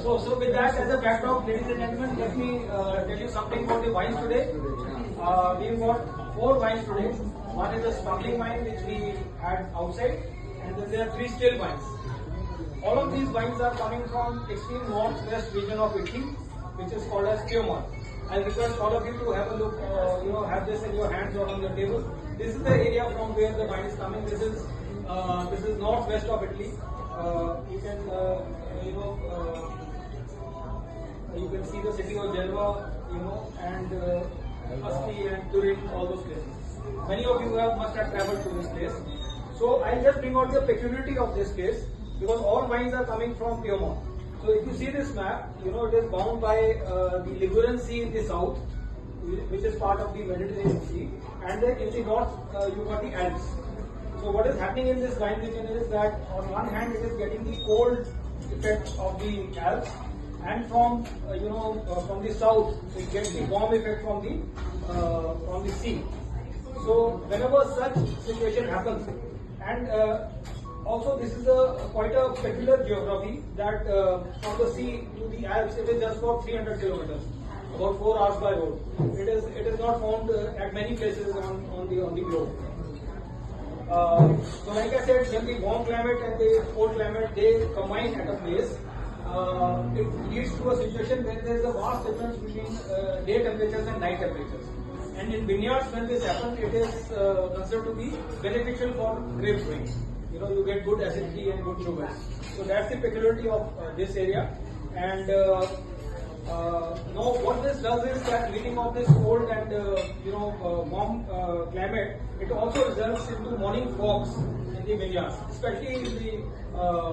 So with that as a backdrop, ladies and gentlemen, let me tell you something about the wines today. We've got 4 wines today. One is a sparkling wine which we had outside, and then there are 3 still wines. All of these wines are coming from extreme northwest region of Italy, which is called as Piedmont. I request all of you to have a look, have this in your hands or on your table. This is the area from where the wine is coming. This is northwest of Italy. You can, you can see the city of Genoa, and Asti and Turin, all those places. Many of you must have traveled to this place. So I'll just bring out the peculiarity of this place, because all wines are coming from Piedmont. So if you see this map, it is bound by the Ligurian Sea in the south, which is part of the Mediterranean Sea, and then in the north you got the Alps. So what is happening in this wine region is that on one hand it is getting the cold effect of the Alps, and from from the south it gets the warm effect from the sea. So whenever such situation happens, and also this is quite a peculiar geography that from the sea to the Alps it is just about 300 kilometers, about 4 hours by road. It is not found at many places on the globe. So like I said, when the warm climate and the cold climate they combine at a place, it leads to a situation where there is a vast difference between day temperatures and night temperatures. And in vineyards, when this happens, it is considered to be beneficial for grape growing. You get good acidity and good sugars. So that's the peculiarity of this area. And now what this does is that meeting of this cold and warm climate, it also results into morning fogs in the vineyards, especially in the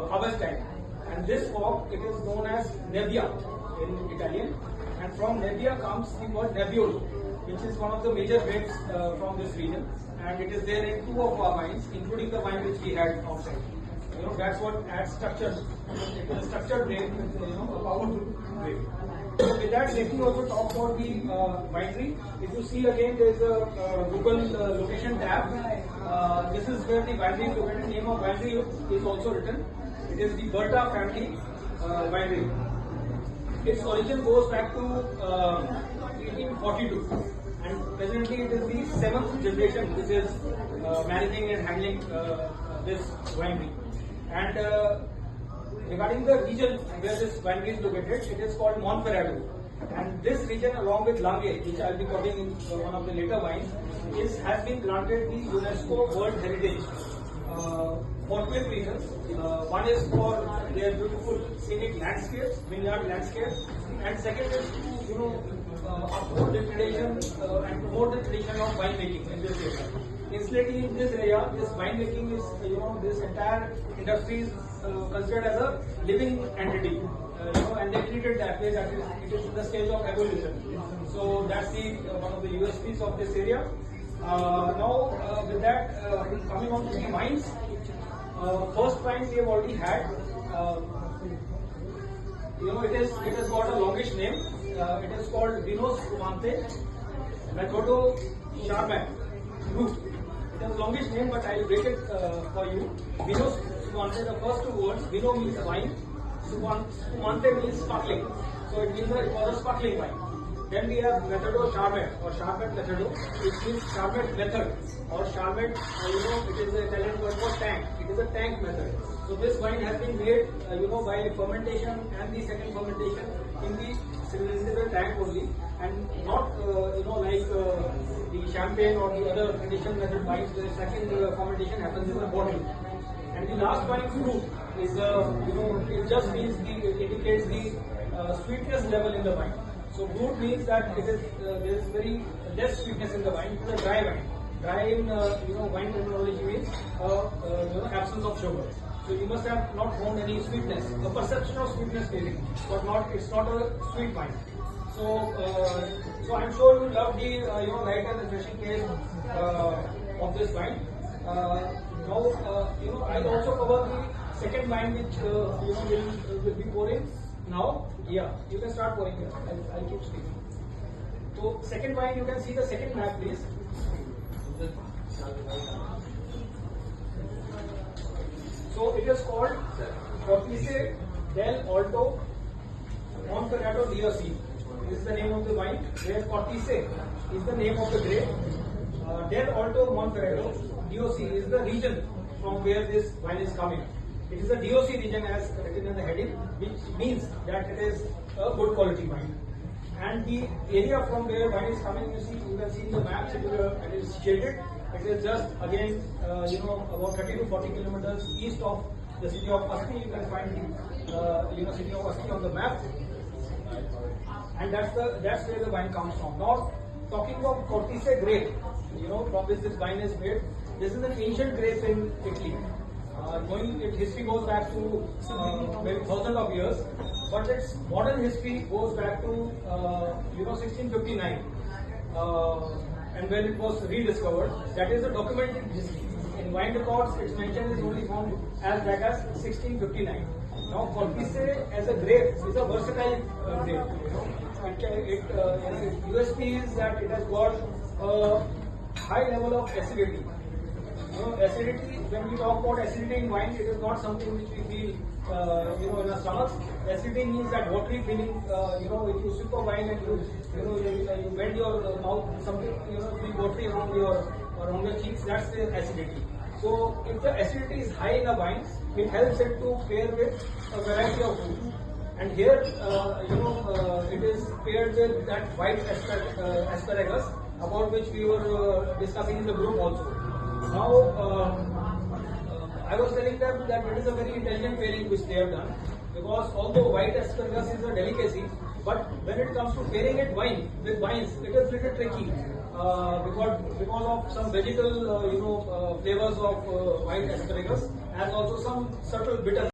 harvest time. And this fog, it is known as nebbia in Italian. And from nebbia comes the word nebbiolo, which is one of the major grapes from this region, and it is there in 2 of our wines, including the wine which we had outside. That's what adds structure. It is a structured grape, a powerful grape. So with that, let me also talk about the winery. If you see again, there is a Google location tab. This is where the winery is located. Name of winery is also written. It is the Berta family winery. Its origin goes back to 1842, and presently it is the 7th generation which is managing and handling this winery. And regarding the region where this winery is located, it is called Monferrato. And this region, along with Langhe, which I will be covering in one of the later wines, has been granted the UNESCO World Heritage for 2 reasons. One is for their beautiful scenic landscapes, vineyard landscapes, and second is to uphold the tradition and promote the tradition of winemaking in this area. Incidentally, in this area, this winemaking is, this entire industry is considered as a living entity, and they treat it that way, that it is in the stage of evolution. So that's one of the USPs of this area. Now, with that, coming on to the wines. First wine we have already had. It has got a longish name. It is called Vino Spumante Metodo Chardonnay. It has a longish name, but I will break it for you. Vino Spumante, the first 2 words. Vino means wine. Spumante means sparkling. So it was a sparkling wine. Then we have Metodo Chardonnay or Chardonnay Metodo, which means Chardonnay method, or Chardonnay, it is the Italian word for tank. It is a tank method. So this wine has been made, by fermentation and the second fermentation in the cylindrical tank only, and not, like the champagne or the other traditional method wines, where the second fermentation happens in the bottle. And the last wine, fruit, is it just means it indicates the sweetness level in the wine. So brut means that there is very less sweetness in the wine. It is a dry wine. Dry in wine terminology means absence of sugar. So you must have not found any sweetness. The perception of sweetness maybe, but it's not a sweet wine. So I'm sure you love the light and refreshing taste of this wine. Now I'll also cover the second wine which will be pouring now. Yeah, you can start pouring here. I'll keep speaking. So second wine, you can see the second map, please. So it is called Fortise del Alto Monferrato DOC. This is the name of the wine. Where Cortese is the name of the grape. Del Alto Monferrato DOC is the region from where this wine is coming. It is a DOC region as written in the heading, which means that it is a good quality wine. And the area from where wine is coming, you can see in the maps, it is shaded. It is just again, about 30 to 40 kilometers east of the city of Asti. You can find the city of Asti on the map, and that's where the wine comes from. Now, talking about Cortese grape, from which this wine is made. This is an ancient grape in Italy. Its history goes back to maybe thousands of years, but its modern history goes back to 1659, and when it was rediscovered. That is a documented history. In wine records, its mention is only found as back as 1659. Now, Cortese as a grape is a versatile grape. Its USP is that it has got a high level of acidity. Acidity, when we talk about acidity in wine, it is not something which we feel, in our stomachs. Acidity means that watery feeling, if you sip a wine and you bend your mouth, something, feel watery around your cheeks, that's the acidity. So, if the acidity is high in a wine, it helps it to pair with a variety of food. And here, it is paired with that white asparagus, about which we were discussing in the group also. Now, I was telling them that it is a very intelligent pairing which they have done, because although white asparagus is a delicacy, but when it comes to pairing it with wines, it is little tricky because of some vegetal flavors of white asparagus, and also some subtle bitterness.